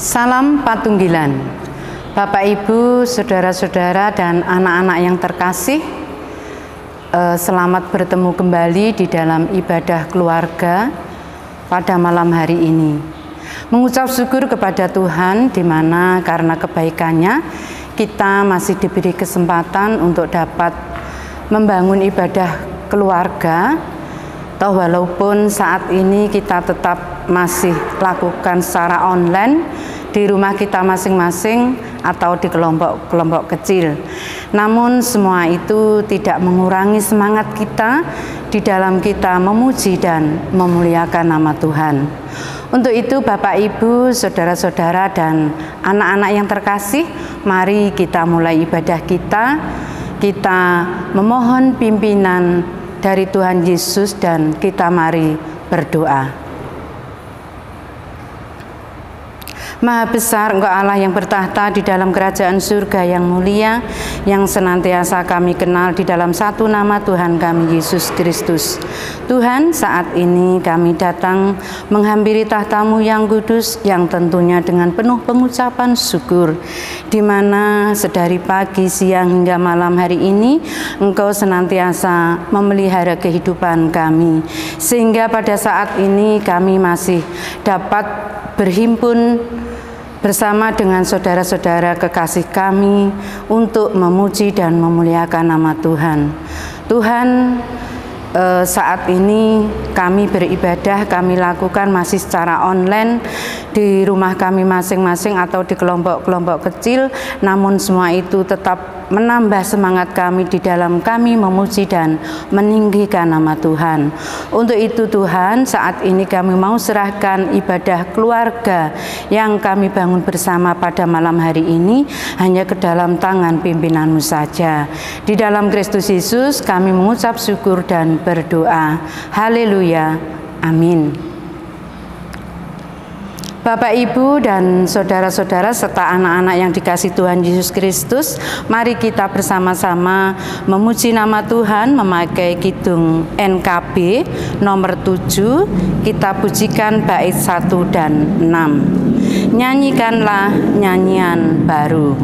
Salam Patunggilan, Bapak Ibu, saudara-saudara dan anak-anak yang terkasih, selamat bertemu kembali di dalam ibadah keluarga pada malam hari ini. Mengucap syukur kepada Tuhan di mana karena kebaikannya kita masih diberi kesempatan untuk dapat membangun ibadah keluarga. Toh walaupun saat ini kita tetap masih lakukan secara online di rumah kita masing-masing atau di kelompok-kelompok kecil, namun semua itu tidak mengurangi semangat kita di dalam kita memuji dan memuliakan nama Tuhan. Untuk itu Bapak Ibu, saudara-saudara dan anak-anak yang terkasih, mari kita mulai ibadah kita. Kita memohon pimpinan dari Tuhan Yesus dan kita mari berdoa. Maha besar Engkau Allah yang bertahta di dalam kerajaan surga yang mulia, yang senantiasa kami kenal di dalam satu nama Tuhan kami Yesus Kristus. Tuhan, saat ini kami datang menghampiri tahta-Mu yang kudus, yang tentunya dengan penuh pengucapan syukur, di mana sedari pagi, siang hingga malam hari ini Engkau senantiasa memelihara kehidupan kami, sehingga pada saat ini kami masih dapat berhimpun bersama dengan saudara-saudara kekasih kami untuk memuji dan memuliakan nama Tuhan. Tuhan, saat ini kami beribadah, kami lakukan masih secara online di rumah kami masing-masing atau di kelompok-kelompok kecil, namun semua itu tetap menambah semangat kami di dalam kami memuji dan meninggikan nama Tuhan. Untuk itu Tuhan, saat ini kami mau serahkan ibadah keluarga yang kami bangun bersama pada malam hari ini hanya ke dalam tangan pimpinan-Mu saja. Di dalam Kristus Yesus kami mengucap syukur dan berdoa. Haleluya. Amin. Bapak, Ibu, dan saudara-saudara serta anak-anak yang dikasihi Tuhan Yesus Kristus, mari kita bersama-sama memuji nama Tuhan memakai kidung NKB nomor 7. Kita pujikan bait 1 dan 6. Nyanyikanlah nyanyian baru.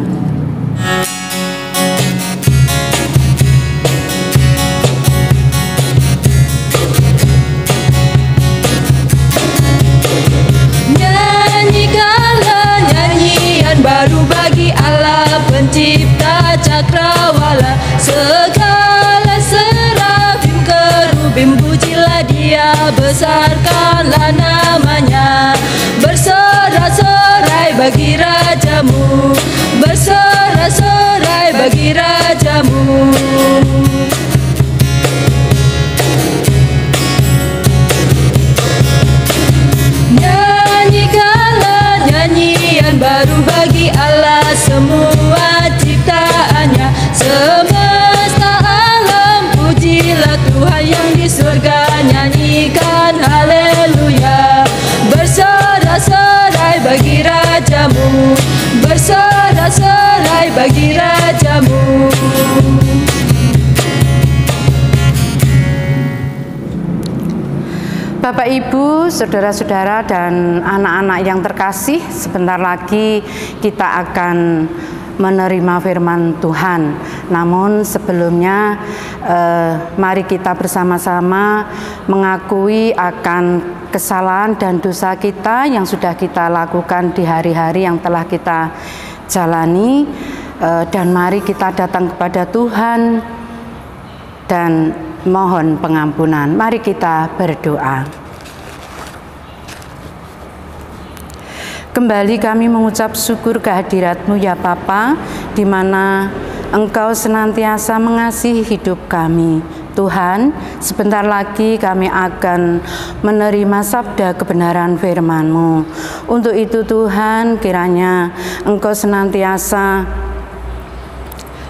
Baru bagi Allah pencipta cakrawala, segala serafim kerubim, pujilah Dia, besarkanlah namanya. Bersorak-sorai bagi Rajamu, bersorak-sorai bagi Rajamu. Nyanyikanlah nyanyian baru bagi Allah, semua ciptaannya, semesta alam, pujilah Tuhan yang di surga. Nyanyikan haleluya. Bersorak-sorai bagi Rajamu, bersorak-sorai bagi Rajamu. Bapak, Ibu, saudara-saudara dan anak-anak yang terkasih, sebentar lagi kita akan menerima firman Tuhan. Namun sebelumnya mari kita bersama-sama mengakui akan kesalahan dan dosa kita yang sudah kita lakukan di hari-hari yang telah kita jalani, dan mari kita datang kepada Tuhan dan mohon pengampunan. Mari kita berdoa. Kembali kami mengucap syukur kehadirat-Mu ya Bapa, di mana Engkau senantiasa mengasihi hidup kami. Tuhan, sebentar lagi kami akan menerima sabda kebenaran firman-Mu. Untuk itu Tuhan, kiranya Engkau senantiasa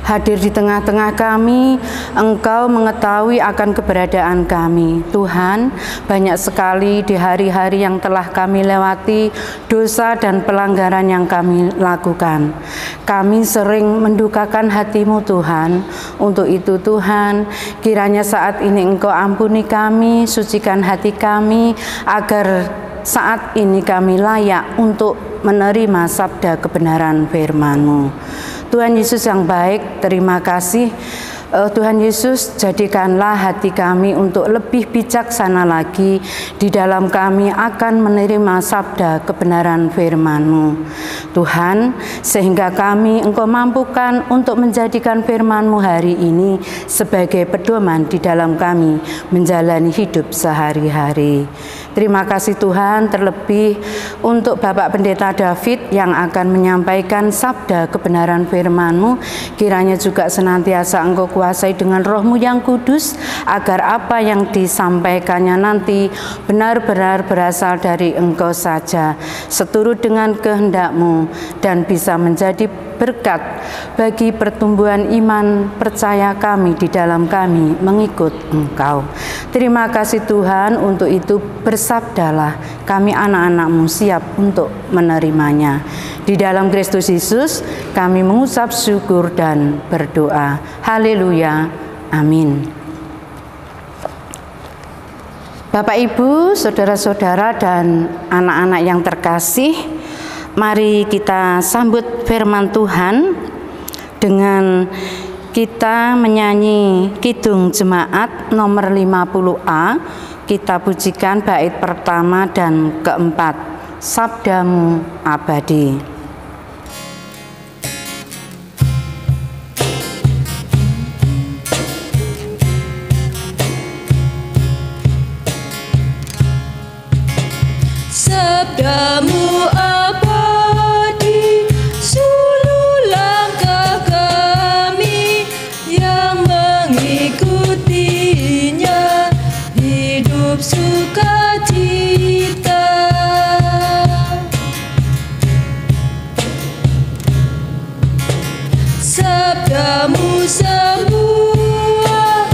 hadir di tengah-tengah kami. Engkau mengetahui akan keberadaan kami. Tuhan, banyak sekali di hari-hari yang telah kami lewati, dosa dan pelanggaran yang kami lakukan. Kami sering mendukakan hati-Mu Tuhan. Untuk itu Tuhan, kiranya saat ini Engkau ampuni kami, sucikan hati kami, agar saat ini kami layak untuk menerima sabda kebenaran firman-Mu. Tuhan Yesus yang baik, terima kasih. Tuhan Yesus, jadikanlah hati kami untuk lebih bijaksana lagi di dalam kami akan menerima sabda kebenaran firman-Mu. Tuhan, sehingga kami Engkau mampukan untuk menjadikan firman-Mu hari ini sebagai pedoman di dalam kami menjalani hidup sehari-hari. Terima kasih Tuhan, terlebih untuk Bapak Pendeta David yang akan menyampaikan sabda kebenaran firman-Mu. Kiranya juga senantiasa Engkau kuasai dengan Roh-Mu yang kudus, agar apa yang disampaikannya nanti benar-benar berasal dari Engkau saja, seturut dengan kehendak-Mu, dan bisa menjadi berkat bagi pertumbuhan iman percaya kami di dalam kami mengikut Engkau. Terima kasih Tuhan, untuk itu bersabdalah, kami anak-anak-Mu siap untuk menerimanya. Di dalam Kristus Yesus kami mengucap syukur dan berdoa. Haleluya. Amin. Bapak, Ibu, saudara-saudara dan anak-anak yang terkasih, mari kita sambut firman Tuhan dengan kita menyanyi Kidung Jemaat nomor 50A. Kita pujikan bait pertama dan keempat, Sabdamu Abadi. Sabdamu abadi, suluh langkah kami yang mengikutinya, hidup sukacita. Sabdamu semua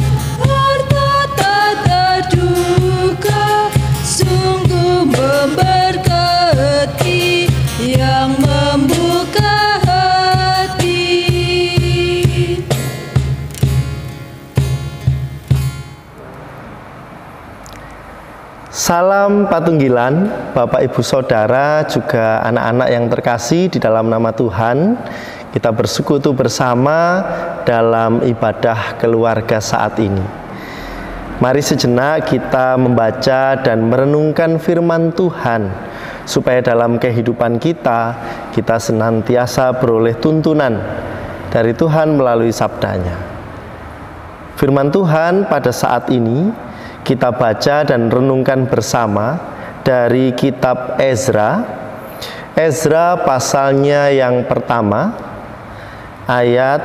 harta tak terduga, sungguh memberkati yang membuka hati. Salam Patunggilan, Bapak Ibu Saudara, juga anak-anak yang terkasih di dalam nama Tuhan. Kita bersekutu bersama dalam ibadah keluarga saat ini. Mari sejenak kita membaca dan merenungkan firman Tuhan, supaya dalam kehidupan kita senantiasa beroleh tuntunan dari Tuhan melalui sabdanya. Firman Tuhan pada saat ini kita baca dan renungkan bersama dari kitab Ezra. Ezra pasalnya yang pertama, ayat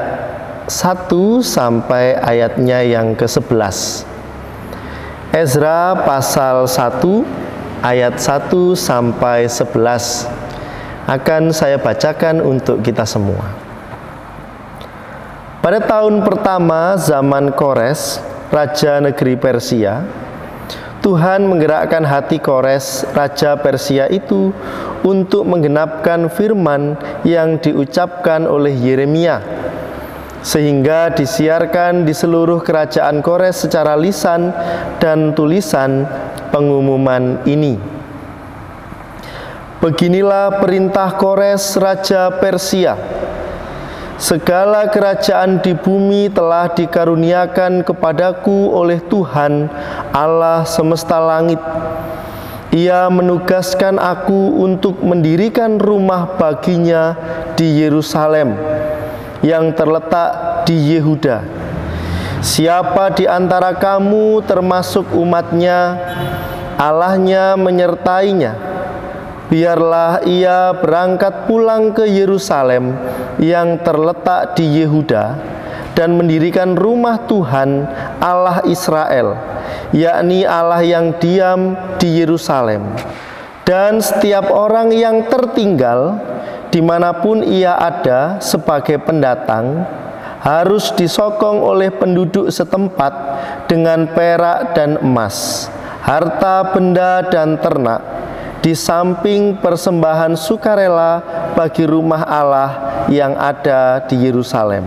1 sampai ayatnya yang ke-11. Ezra pasal 1 ayat 1 sampai 11 akan saya bacakan untuk kita semua. Pada tahun pertama zaman Kores, raja negeri Persia, Tuhan menggerakkan hati Kores, raja Persia itu, untuk menggenapkan firman yang diucapkan oleh Yeremia, sehingga disiarkan di seluruh kerajaan Kores secara lisan dan tulisan pengumuman ini. Beginilah perintah Kores, raja Persia. Segala kerajaan di bumi telah dikaruniakan kepadaku oleh Tuhan Allah semesta langit. Ia menugaskan aku untuk mendirikan rumah baginya di Yerusalem yang terletak di Yehuda. Siapa di antara kamu termasuk umatnya, Allahnya menyertainya, biarlah ia berangkat pulang ke Yerusalem yang terletak di Yehuda dan mendirikan rumah Tuhan Allah Israel, yakni Allah yang diam di Yerusalem. Dan setiap orang yang tertinggal dimanapun ia ada sebagai pendatang harus disokong oleh penduduk setempat dengan perak dan emas, harta benda dan ternak, di samping persembahan sukarela bagi rumah Allah yang ada di Yerusalem.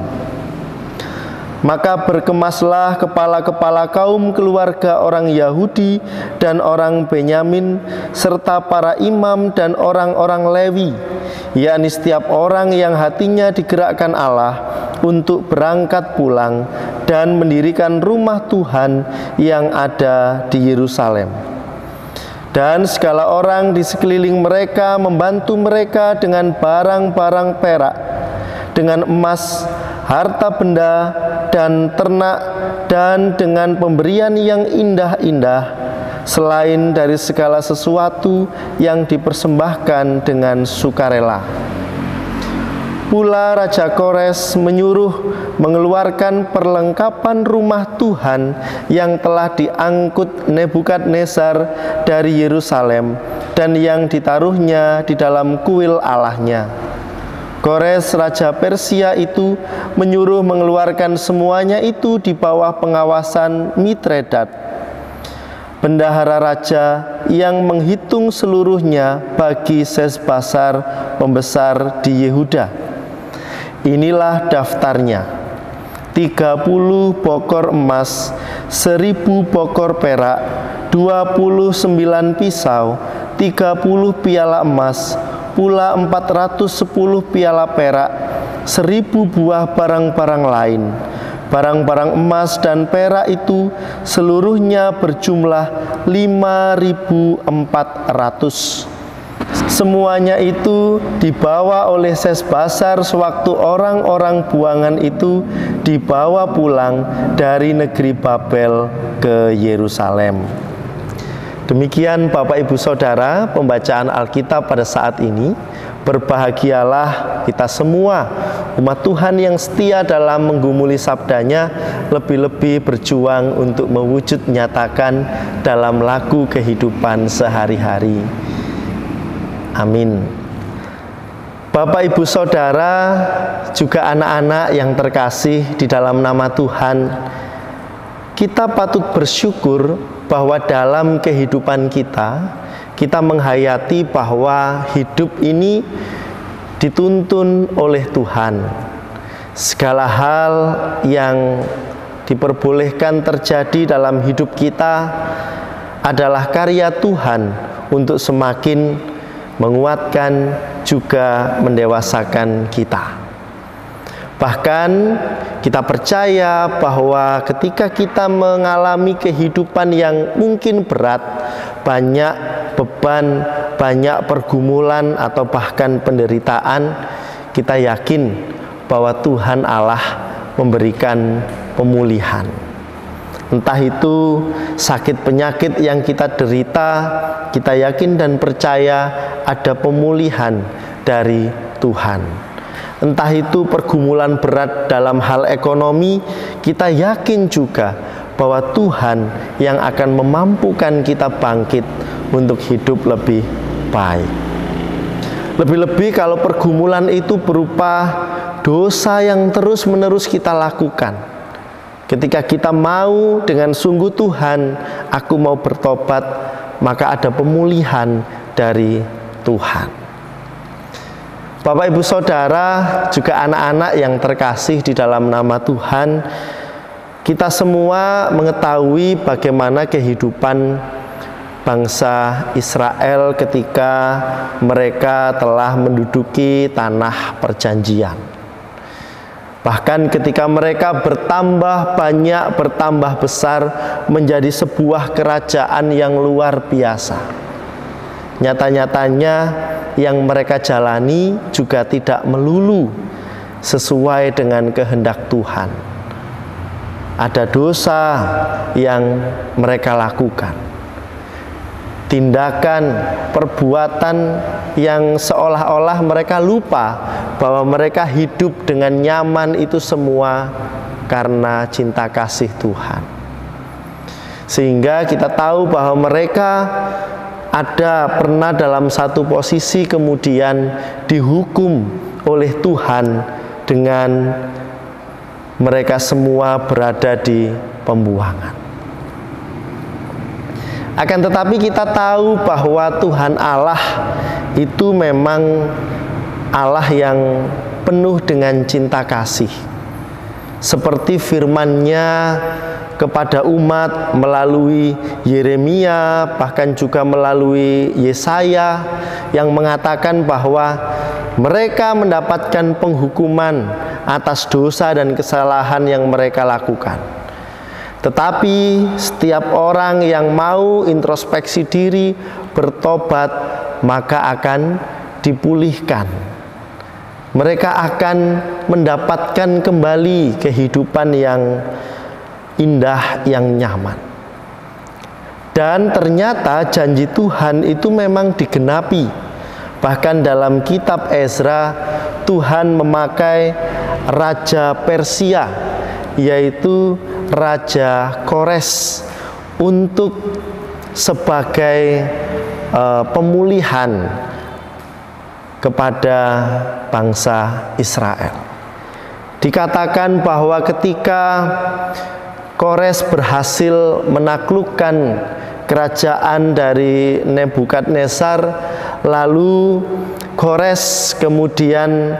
Maka berkemaslah kepala-kepala kaum keluarga orang Yahudi dan orang Benyamin, serta para imam dan orang-orang Lewi, yakni setiap orang yang hatinya digerakkan Allah untuk berangkat pulang dan mendirikan rumah Tuhan yang ada di Yerusalem. Dan segala orang di sekeliling mereka membantu mereka dengan barang-barang perak, dengan emas, harta benda, dan ternak, dan dengan pemberian yang indah-indah, selain dari segala sesuatu yang dipersembahkan dengan sukarela. Pula Raja Kores menyuruh mengeluarkan perlengkapan rumah Tuhan yang telah diangkut Nebukadnezar dari Yerusalem dan yang ditaruhnya di dalam kuil Allahnya. Kores Raja Persia itu menyuruh mengeluarkan semuanya itu di bawah pengawasan Mitredat, bendahara raja, yang menghitung seluruhnya bagi Sesbasar, pembesar di Yehuda. Inilah daftarnya: 30 bokor emas, 1000 bokor perak, 29 pisau, 30 piala emas, pula 410 piala perak, 1000 buah barang-barang lain. Barang-barang emas dan perak itu seluruhnya berjumlah 5.400. Semuanya itu dibawa oleh Sesbasar sewaktu orang-orang buangan itu dibawa pulang dari negeri Babel ke Yerusalem. Demikian Bapak Ibu Saudara pembacaan Alkitab pada saat ini. Berbahagialah kita semua umat Tuhan yang setia dalam menggumuli sabdanya, lebih-lebih berjuang untuk mewujud nyatakan dalam laku kehidupan sehari-hari. Amin. Bapak Ibu Saudara, juga anak-anak yang terkasih di dalam nama Tuhan, kita patut bersyukur bahwa dalam kehidupan kita menghayati bahwa hidup ini dituntun oleh Tuhan. Segala hal yang diperbolehkan terjadi dalam hidup kita adalah karya Tuhan untuk semakin menguatkan juga mendewasakan kita. Bahkan kita percaya bahwa ketika kita mengalami kehidupan yang mungkin berat, banyak beban, banyak pergumulan atau bahkan penderitaan, kita yakin bahwa Tuhan Allah memberikan pemulihan. Entah itu sakit penyakit yang kita derita, kita yakin dan percaya ada pemulihan dari Tuhan. Entah itu pergumulan berat dalam hal ekonomi, kita yakin juga bahwa Tuhan yang akan memampukan kita bangkit untuk hidup lebih baik. Lebih-lebih kalau pergumulan itu berupa dosa yang terus-menerus kita lakukan. Ketika kita mau dengan sungguh Tuhan, aku mau bertobat, maka ada pemulihan dari Tuhan. Bapak Ibu Saudara, juga anak-anak yang terkasih di dalam nama Tuhan, kita semua mengetahui bagaimana kehidupan bangsa Israel ketika mereka telah menduduki tanah perjanjian. Bahkan ketika mereka bertambah banyak, bertambah besar menjadi sebuah kerajaan yang luar biasa. Nyata-nyatanya yang mereka jalani juga tidak melulu sesuai dengan kehendak Tuhan. Ada dosa yang mereka lakukan, tindakan, perbuatan yang seolah-olah mereka lupa bahwa mereka hidup dengan nyaman itu semua karena cinta kasih Tuhan. Sehingga kita tahu bahwa mereka pernah dalam satu posisi kemudian dihukum oleh Tuhan dengan mereka semua berada di pembuangan. Akan tetapi kita tahu bahwa Tuhan Allah itu memang Allah yang penuh dengan cinta kasih. seperti firman-Nya kepada umat melalui Yeremia, bahkan juga melalui Yesaya yang mengatakan bahwa mereka mendapatkan penghukuman atas dosa dan kesalahan yang mereka lakukan. Tetapi setiap orang yang mau introspeksi diri, bertobat, maka akan dipulihkan. Mereka akan mendapatkan kembali kehidupan yang indah, yang nyaman. Dan ternyata janji Tuhan itu memang digenapi. Bahkan dalam kitab Ezra, Tuhan memakai raja Persia, yaitu Raja Kores, untuk sebagai pemulihan kepada bangsa Israel. Dikatakan bahwa ketika Kores berhasil menaklukkan kerajaan dari Nebukadnezar, lalu Kores kemudian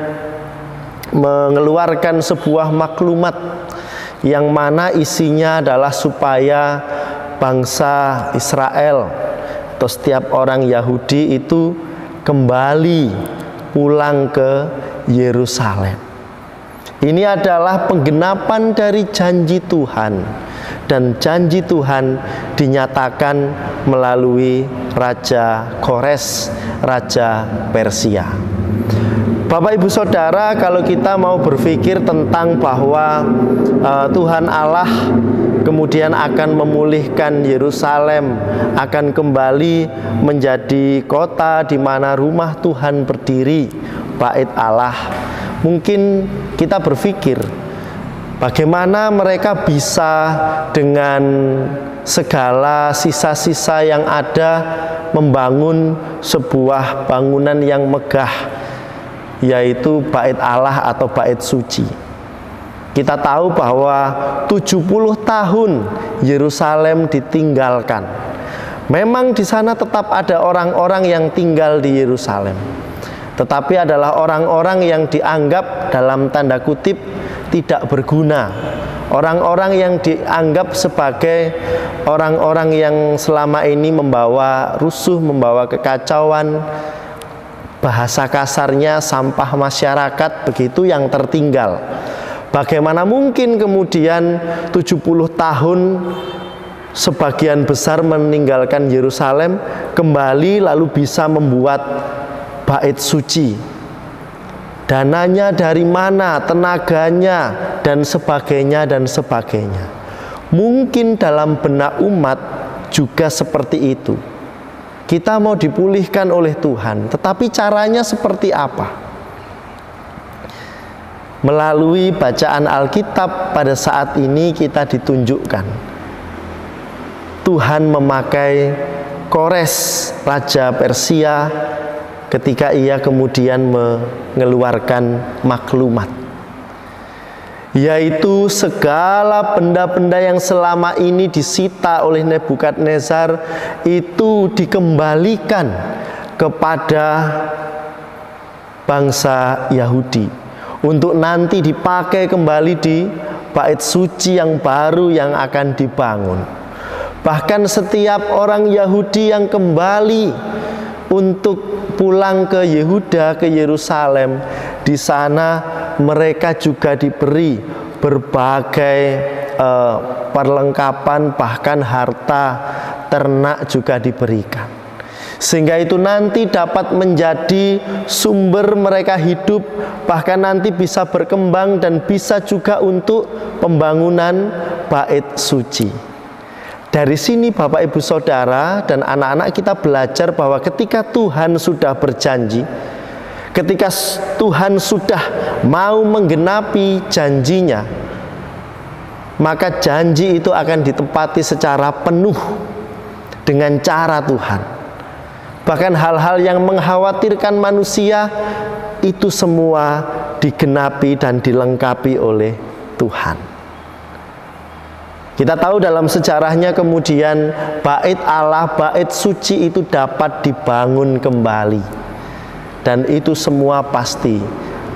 mengeluarkan sebuah maklumat yang mana isinya adalah supaya bangsa Israel atau setiap orang Yahudi itu kembali pulang ke Yerusalem. Ini adalah penggenapan dari janji Tuhan, dan janji Tuhan dinyatakan melalui Raja Kores, Raja Persia. Bapak Ibu Saudara, kalau kita mau berpikir tentang bahwa Tuhan Allah kemudian akan memulihkan Yerusalem, akan kembali menjadi kota di mana rumah Tuhan berdiri, bait Allah. Mungkin kita berpikir, bagaimana mereka bisa dengan segala sisa-sisa yang ada membangun sebuah bangunan yang megah, yaitu bait Allah atau bait suci. Kita tahu bahwa 70 tahun Yerusalem ditinggalkan. Memang di sana tetap ada orang-orang yang tinggal di Yerusalem, tetapi adalah orang-orang yang dianggap dalam tanda kutip tidak berguna. Orang-orang yang dianggap sebagai orang-orang yang selama ini membawa rusuh, membawa kekacauan, bahasa kasarnya sampah masyarakat, begitu yang tertinggal. Bagaimana mungkin kemudian 70 tahun sebagian besar meninggalkan Yerusalem, kembali lalu bisa membuat bait suci? Dananya dari mana, tenaganya, dan sebagainya, dan sebagainya. Mungkin dalam benak umat juga seperti itu. Kita mau dipulihkan oleh Tuhan, tetapi caranya seperti apa? Melalui bacaan Alkitab pada saat ini kita ditunjukkan Tuhan memakai Kores, Raja Persia, ketika ia kemudian mengeluarkan maklumat, yaitu segala benda-benda yang selama ini disita oleh Nebukadnezar itu dikembalikan kepada bangsa Yahudi untuk nanti dipakai kembali di bait suci yang baru yang akan dibangun. Bahkan setiap orang Yahudi yang kembali untuk pulang ke Yehuda, ke Yerusalem, di sana mereka juga diberi berbagai perlengkapan, bahkan harta ternak juga diberikan. Sehingga itu nanti dapat menjadi sumber mereka hidup, bahkan nanti bisa berkembang dan bisa juga untuk pembangunan bait suci. Dari sini Bapak Ibu Saudara dan anak-anak kita belajar bahwa ketika Tuhan sudah berjanji, ketika Tuhan sudah mau menggenapi janjinya, maka janji itu akan ditepati secara penuh dengan cara Tuhan. Bahkan hal-hal yang mengkhawatirkan manusia itu semua digenapi dan dilengkapi oleh Tuhan. Kita tahu dalam sejarahnya kemudian bait Allah, bait suci itu dapat dibangun kembali. Dan itu semua pasti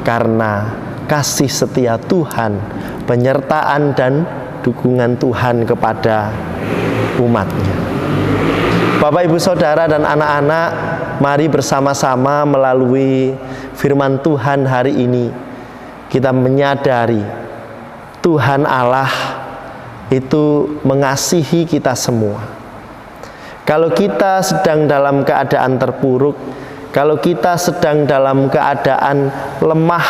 karena kasih setia Tuhan penyertaan dan dukungan Tuhan kepada umatnya. Bapak, Ibu, Saudara, dan anak-anak, mari bersama-sama melalui firman Tuhan hari ini kita menyadari Tuhan Allah itu mengasihi kita semua. Kalau kita sedang dalam keadaan terpuruk, kalau kita sedang dalam keadaan lemah,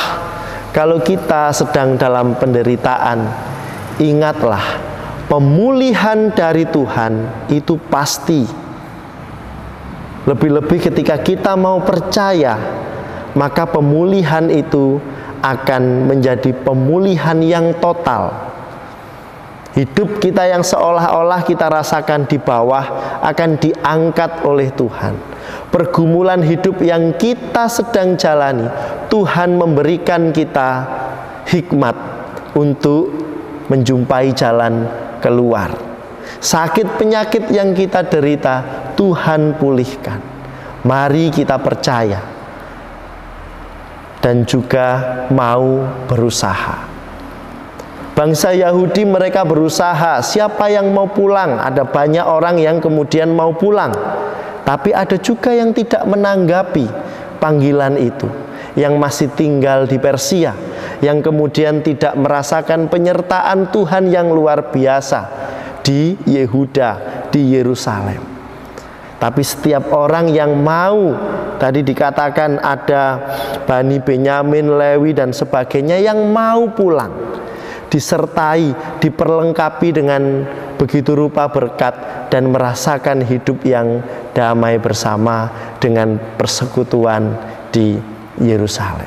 kalau kita sedang dalam penderitaan, ingatlah, pemulihan dari Tuhan itu pasti. Lebih-lebih ketika kita mau percaya, maka pemulihan itu akan menjadi pemulihan yang total. Hidup kita yang seolah-olah kita rasakan di bawah akan diangkat oleh Tuhan. Pergumulan hidup yang kita sedang jalani, Tuhan memberikan kita hikmat untuk menjumpai jalan keluar. Sakit penyakit yang kita derita, Tuhan pulihkan. Mari kita percaya dan juga mau berusaha. Bangsa Yahudi mereka berusaha, siapa yang mau pulang? Ada banyak orang yang kemudian mau pulang. Tapi ada juga yang tidak menanggapi panggilan itu, yang masih tinggal di Persia, yang kemudian tidak merasakan penyertaan Tuhan yang luar biasa di Yehuda, di Yerusalem. Tapi setiap orang yang mau, tadi dikatakan ada Bani Benyamin, Lewi, dan sebagainya yang mau pulang, disertai, diperlengkapi dengan begitu rupa berkat dan merasakan hidup yang damai bersama dengan persekutuan di Yerusalem.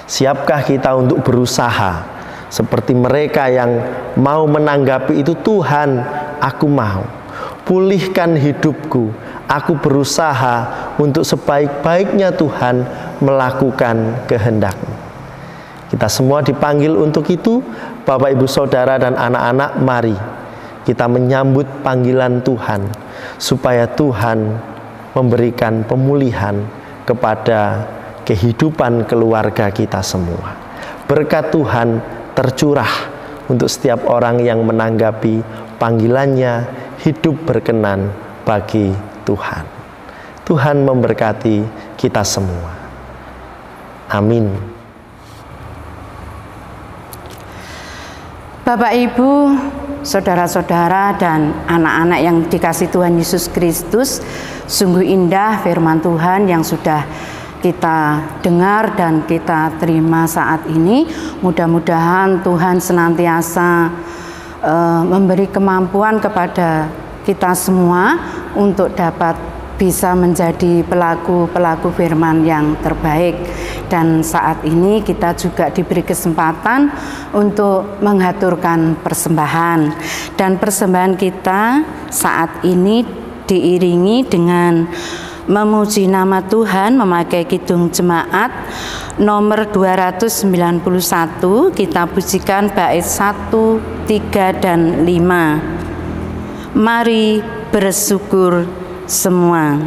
Siapkah kita untuk berusaha seperti mereka yang mau menanggapi itu? Tuhan, aku mau, pulihkan hidupku, aku berusaha untuk sebaik-baiknya Tuhan melakukan kehendak-Mu. Kita semua dipanggil untuk itu. Bapak, Ibu, Saudara, dan anak-anak, mari kita menyambut panggilan Tuhan, supaya Tuhan memberikan pemulihan kepada kehidupan keluarga kita semua. Berkat Tuhan tercurah untuk setiap orang yang menanggapi panggilannya, hidup berkenan bagi Tuhan. Tuhan memberkati kita semua. Amin. Bapak, Ibu, saudara-saudara, dan anak-anak yang dikasihi Tuhan Yesus Kristus, sungguh indah firman Tuhan yang sudah kita dengar dan kita terima saat ini. Mudah-mudahan Tuhan senantiasa memberi kemampuan kepada kita semua untuk dapat bisa menjadi pelaku-pelaku firman yang terbaik. Dan saat ini kita juga diberi kesempatan untuk menghaturkan persembahan. Dan persembahan kita saat ini diiringi dengan memuji nama Tuhan memakai kidung jemaat nomor 291. Kita pujikan bait 1, 3, dan 5. Mari bersyukur semua.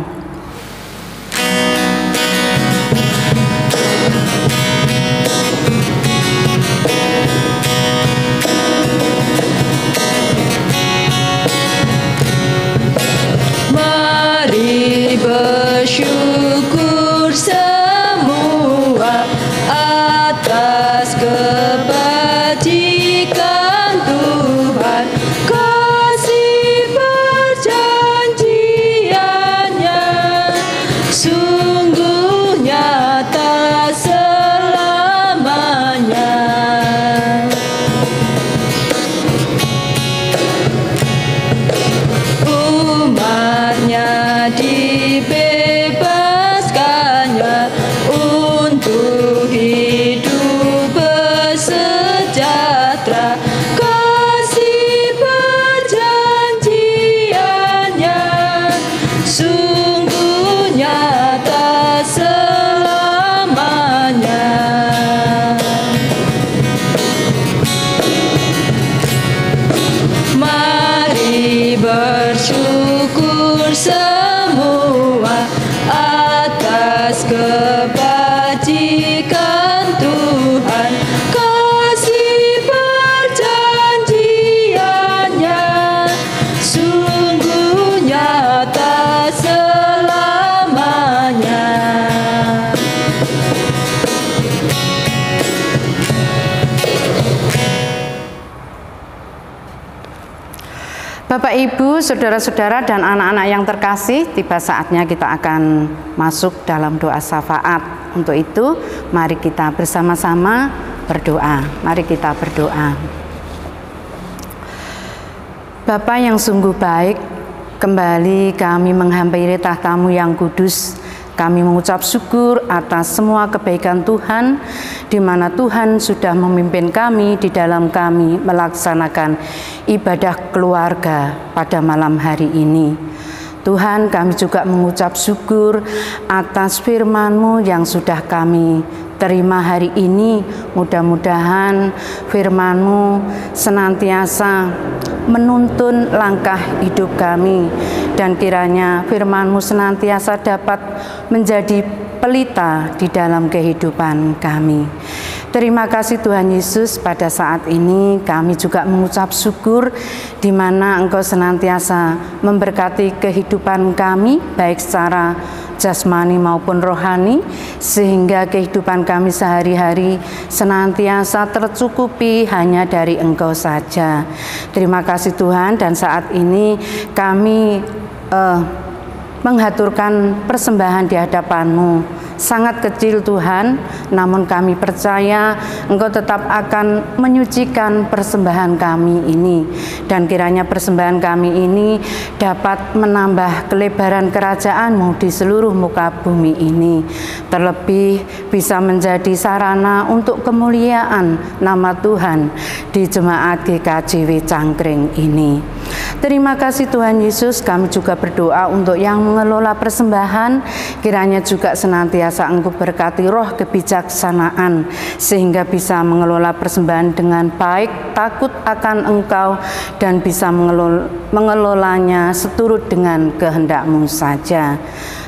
Mari bersyukur semua atas kebajikan Tuhan, kasih perjanjiannya sungguh nyata selamanya. Umatnya dibebaskannya untuk hidup bersejahtera, kasih perjanjiannya sungguh nyata selamanya. Mari bersyukur semua atas kebajikan Tuhan, kasih Bapak, Ibu, saudara-saudara dan anak-anak yang terkasih, tiba saatnya kita akan masuk dalam doa syafaat. Untuk itu, mari kita bersama-sama berdoa. Mari kita berdoa. Bapa yang sungguh baik, kembali kami menghampiri tahta-Mu yang kudus. Kami mengucap syukur atas semua kebaikan Tuhan, di mana Tuhan sudah memimpin kami di dalam kami melaksanakan ibadah keluarga pada malam hari ini. Tuhan, kami juga mengucap syukur atas firman-Mu yang sudah kami terima hari ini. Mudah-mudahan firman-Mu senantiasa menuntun langkah hidup kami, dan kiranya firman-Mu senantiasa dapat menjadi pelita di dalam kehidupan kami. Terima kasih Tuhan Yesus, pada saat ini kami juga mengucap syukur di mana Engkau senantiasa memberkati kehidupan kami baik secara jasmani maupun rohani, sehingga kehidupan kami sehari-hari senantiasa tercukupi hanya dari Engkau saja. Terima kasih Tuhan, dan saat ini kami menghaturkan persembahan di hadapan-Mu. Sangat kecil Tuhan, namun kami percaya Engkau tetap akan menyucikan persembahan kami ini, dan kiranya persembahan kami ini dapat menambah kelebaran kerajaan-Mu di seluruh muka bumi ini, terlebih bisa menjadi sarana untuk kemuliaan nama Tuhan di Jemaat GKJW Cangkring ini. Terima kasih Tuhan Yesus, kami juga berdoa untuk yang mengelola persembahan, kiranya juga senantiasa Engkau berkati roh kebijaksanaan, sehingga bisa mengelola persembahan dengan baik, takut akan Engkau, dan bisa mengelolanya seturut dengan kehendak-Mu saja.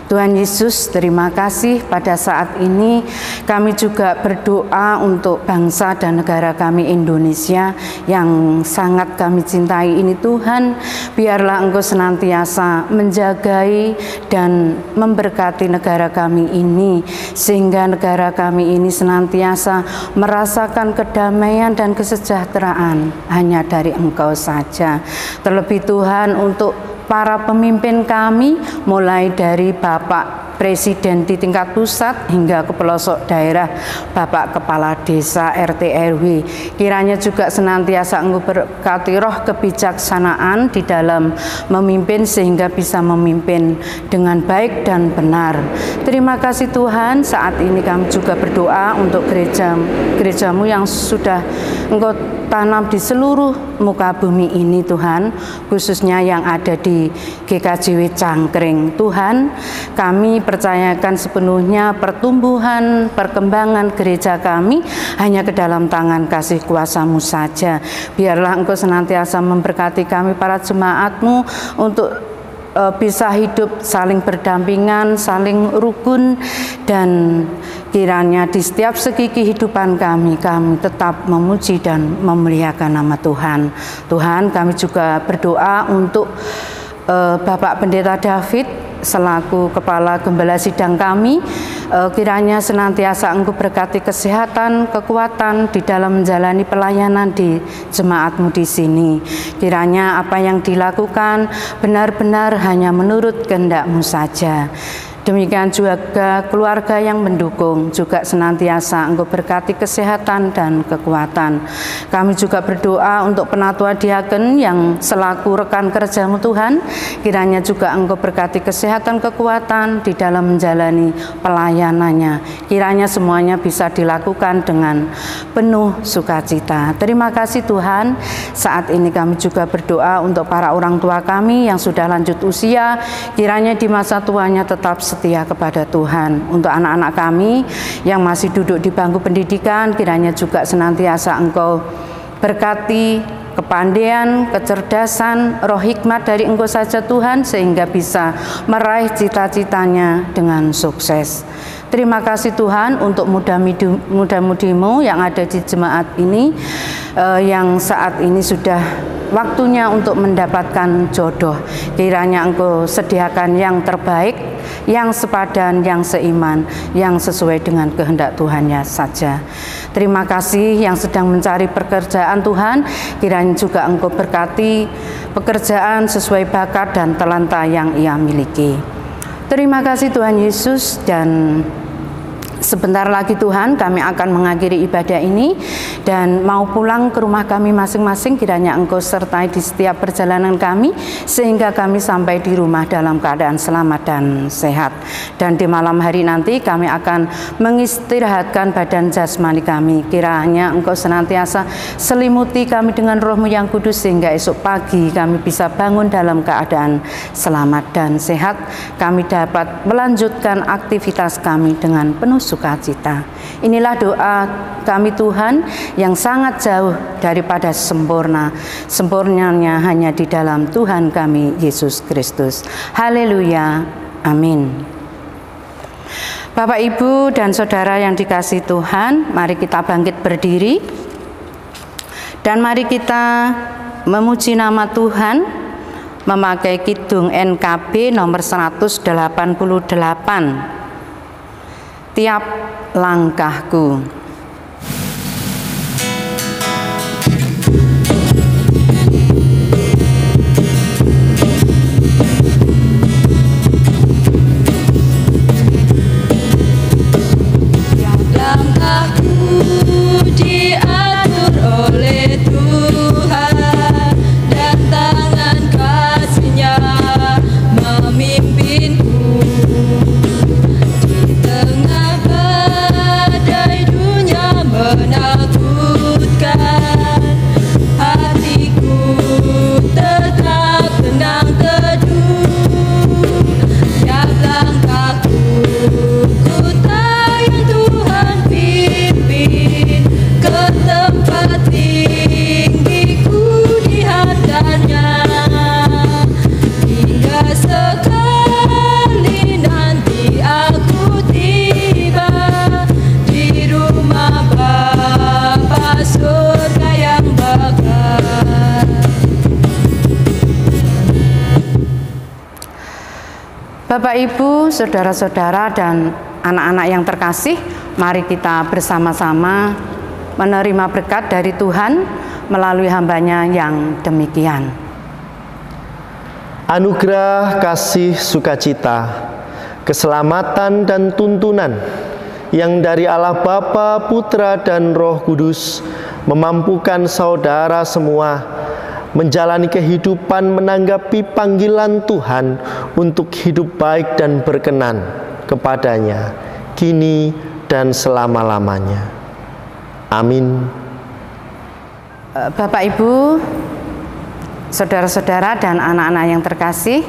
Tuhan Yesus, terima kasih pada saat ini kami juga berdoa untuk bangsa dan negara kami Indonesia yang sangat kami cintai ini Tuhan. Biarlah Engkau senantiasa menjagai dan memberkati negara kami ini, sehingga negara kami ini senantiasa merasakan kedamaian dan kesejahteraan hanya dari Engkau saja. Terlebih Tuhan, untuk para pemimpin kami, mulai dari Bapak Presiden di tingkat pusat hingga ke pelosok daerah, Bapak Kepala Desa, RT RW, kiranya juga senantiasa Engkau berkati roh kebijaksanaan di dalam memimpin, sehingga bisa memimpin dengan baik dan benar. Terima kasih Tuhan, saat ini kami juga berdoa untuk gereja-Mu yang sudah Engkau tanam di seluruh muka bumi ini Tuhan, khususnya yang ada di GKJW Cangkring. Tuhan, kami percayakan sepenuhnya pertumbuhan, perkembangan gereja kami hanya ke dalam tangan kasih kuasa-Mu saja. Biarlah Engkau senantiasa memberkati kami para jemaat-Mu untuk bisa hidup saling berdampingan, saling rukun, dan kiranya di setiap segi kehidupan kami tetap memuji dan memuliakan nama Tuhan. Tuhan, kami juga berdoa untuk Bapak Pendeta David selaku Kepala Gembala Sidang kami, kiranya senantiasa Engkau berkati kesehatan, kekuatan di dalam menjalani pelayanan di jemaat-Mu di sini. Kiranya apa yang dilakukan benar-benar hanya menurut kehendak-Mu saja. Demikian juga keluarga yang mendukung, juga senantiasa Engkau berkati kesehatan dan kekuatan. Kami juga berdoa untuk penatua diaken yang selaku rekan kerja-Mu Tuhan, kiranya juga Engkau berkati kesehatan, kekuatan di dalam menjalani pelayanannya. Kiranya semuanya bisa dilakukan dengan penuh sukacita. Terima kasih Tuhan. Saat ini kami juga berdoa untuk para orang tua kami yang sudah lanjut usia, kiranya di masa tuanya tetap setia kepada Tuhan. Untuk anak-anak kami yang masih duduk di bangku pendidikan, kiranya juga senantiasa Engkau berkati kepandaian, kecerdasan, roh hikmat dari Engkau saja Tuhan, sehingga bisa meraih cita-citanya dengan sukses. Terima kasih Tuhan untuk muda-mudimu yang ada di jemaat ini, yang saat ini sudah waktunya untuk mendapatkan jodoh. Kiranya Engkau sediakan yang terbaik, yang sepadan, yang seiman, yang sesuai dengan kehendak Tuhannya saja. Terima kasih yang sedang mencari pekerjaan Tuhan, kiranya juga Engkau berkati pekerjaan sesuai bakat dan talenta yang ia miliki. Terima kasih Tuhan Yesus, dan sebentar lagi Tuhan kami akan mengakhiri ibadah ini dan mau pulang ke rumah kami masing-masing. Kiranya Engkau sertai di setiap perjalanan kami sehingga kami sampai di rumah dalam keadaan selamat dan sehat. Dan di malam hari nanti kami akan mengistirahatkan badan jasmani kami. Kiranya Engkau senantiasa selimuti kami dengan Roh-Mu yang kudus sehingga esok pagi kami bisa bangun dalam keadaan selamat dan sehat. Kami dapat melanjutkan aktivitas kami dengan penuh sukacita. Inilah doa kami Tuhan yang sangat jauh daripada sempurna. Sempurnanya hanya di dalam Tuhan kami Yesus Kristus. Haleluya. Amin. Bapak, Ibu, dan Saudara yang dikasihi Tuhan, mari kita bangkit berdiri dan mari kita memuji nama Tuhan memakai kidung NKB nomor 188. Tiap langkahku. Tiap langkahku diatur oleh Tuhan, dan tangan kasih-Nya memimpinku. Tengah badai dunia menakutkan, hatiku tetap tenang teduh. Tiap langkahku ku tahu Tuhan pimpin ke tempat tinggiku di hadirat-Nya, hingga sekali nanti aku tiba di rumah Bapa surga yang bakal. Bapak, Ibu, saudara-saudara, dan anak-anak yang terkasih, mari kita bersama-sama menerima berkat dari Tuhan melalui hamba-Nya yang demikian. Anugerah kasih sukacita, keselamatan dan tuntunan yang dari Allah Bapa, Putra, dan Roh Kudus memampukan saudara semua menjalani kehidupan menanggapi panggilan Tuhan untuk hidup baik dan berkenan kepadanya, kini dan selama-lamanya. Amin. Bapak, Ibu, saudara-saudara, dan anak-anak yang terkasih,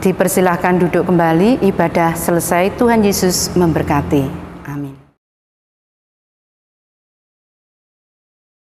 dipersilahkan duduk kembali. Ibadah selesai. Tuhan Yesus memberkati.